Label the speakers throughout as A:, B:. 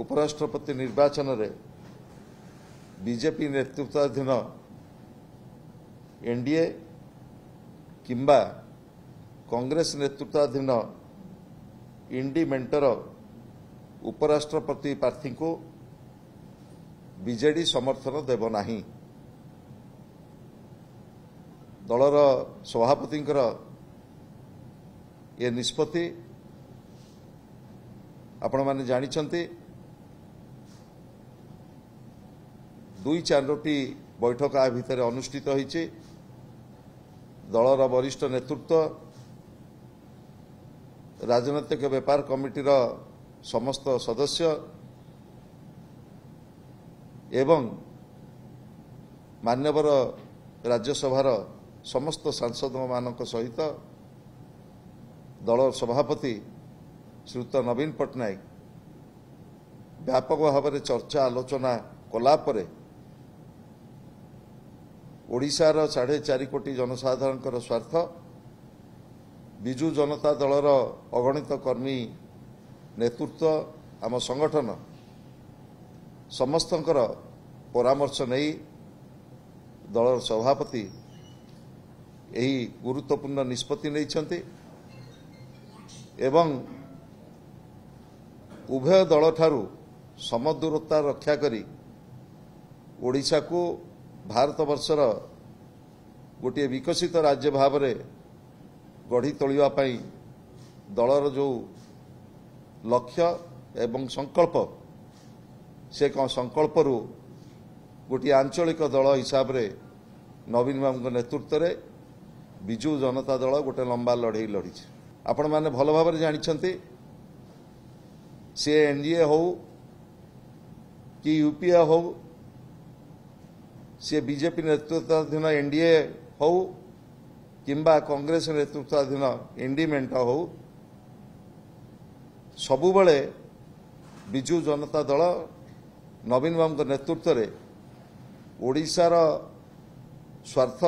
A: उपराष्ट्रपति निर्वाचन रे बीजेपी नेतृत्वाधीन एनडीए किंबा कांग्रेस नेतृत्वाधीन इंडी मेंटर उपराष्ट्रपति प्रार्थी को बीजेडी समर्थन देव नाही। दलर सभापति ये निष्पत्ति आपण माने जानिछंती। 2-4टी बैठक आ भितर अनुष्ठित होईछि। दलर वरिष्ठ नेतृत्व, राजनैतिक व्यापार कमिटीर समस्त सदस्य एवं मान्यवर राज्यसभार समस्त सांसद मानक सहित दल सभापति श्रीयुत नवीन पट्टनायक व्यापक भाव में चर्चा आलोचना कलापर ओडिशार 4.5 कोटी जनसाधारण स्वार्थ बिजु जनता दलर अगणित कर्मी नेतृत्व आम संगठन समस्तंकर परामर्श नहीं दलर सभापति यही गुरुत्वपूर्ण निष्पत्ति नहीं एवं उभय दल ठारू समदूरता रक्षा करी ओडिशा को भारत वर्षर गोटे विकसित राज्य भाव में गढ़ी तोलिबा पई दलर जो लक्ष्य एवं संकल्प से संकल्प रु गोटे आंचलिक दल हिसाब रे नवीन बाबू नेतृत्व रे बिजु जनता दल गोटे लंबा लड़ई लड़ी। आपण माने भल भाव जानिछंती सी एनडीए हो कि यूपीए हो सी बीजेपी नेतृत्वाधीन एनडीए हो किंबा कांग्रेस नेतृत्वाधीन एनडी मेंट हो सबुबले बिजु जनता दल नवीन बाबू नेतृत्व रे ओडिशार स्वार्थ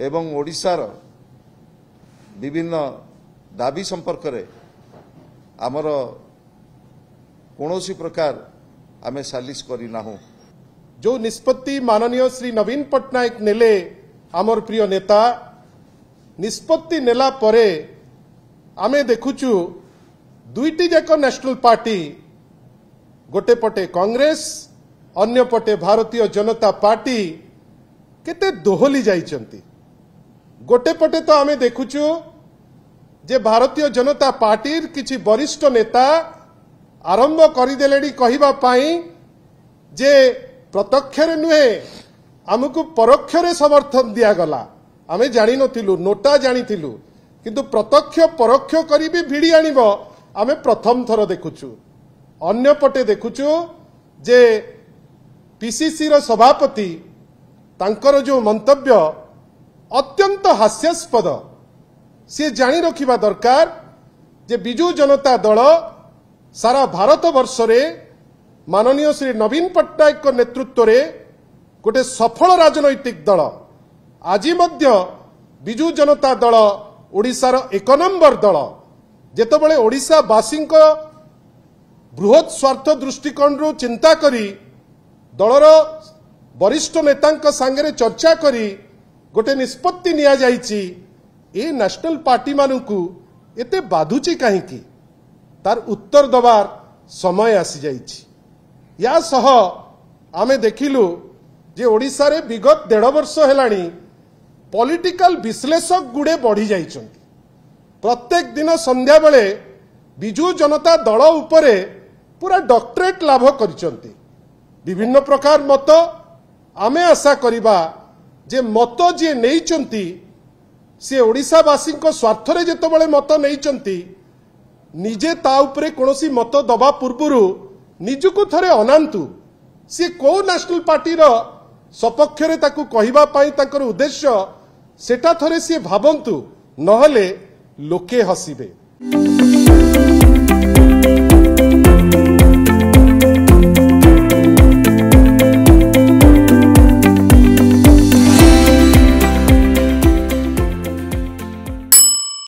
A: एवं ओडिशार विभिन्न दाबी संपर्क रे आमर कौनसी प्रकार आमे सालिश करी नाहु।
B: जो निष्पत्ति माननीय श्री नवीन पट्टनायक नेले आमर प्रिय नेता निष्पत्ति नेला परे आमे देखुचु दुईटी जाक नेशनल पार्टी गोटे पटे कांग्रेस अन्य पटे भारतीय जनता पार्टी केते दोहली जाइचंती। गोटे पटे तो आमे देखुचु जे भारतीय जनता पार्टी किछि वरिष्ठ नेता आरंभ करदेले कहिबा पाई जे प्रत्यक्ष नुहे आमको परोक्ष समर्थन दिगला आमे जानी नथिलु नोटा जानिथिलु किंतु प्रत्यक्ष परोक्ष करी भी भिड़ी आनिबो आमे प्रथम थर देखुचु। अन्य पटे देखुचु जे पीसीसी रो सभापति तांकर जो मंतव्य अत्यंत हास्यास्पद सी जानी रखिबा दरकार जे बिजु जनता दल सारा भारत वर्ष रे माननीय श्री नवीन पट्टनायक नेतृत्व रे गोटे सफल राजनैतिक दल आज मध्य बिजु जनता दल ओडिशार 1 नंबर दल जेतेबेले ओडिशावासी बृहत स्वार्थ दृष्टिकोण रू चिंता करी दलर वरिष्ठ नेता सांगे चर्चा करी गोटे निष्पत्ति निया जाइछि ए नेशनल पार्टी मानकू एते बाधुची काहेकि तार उत्तर दबार समय आसी जाइछि। या सह आमे देखिलु जे ओडिशा रे विगत 1.5 वर्ष हेलानी पॉलिटिकल विश्लेषक गुड़े बढ़ी जाइछंती। प्रत्येक दिन संध्या बेले बिजु जनता दल उपरे पूरा डॉक्टरेट लाभ करिसंती। विभिन्न प्रकार मत आमे आशा करिबा जे मत जे नेइचंती से ओडिशावासी स्वार्थ रे जेतेबेले मत नेइचंती निजे ता उपरे कोनोसी मत दबा पूर्वरु निजुको थरे अनांतु सी को नेशनल पार्टी रो सपक्ष रे ताकू कहिबा पाई ताकर उद्देश्य सेटा थरे सी भाबंतु नहले लोके हसिबे।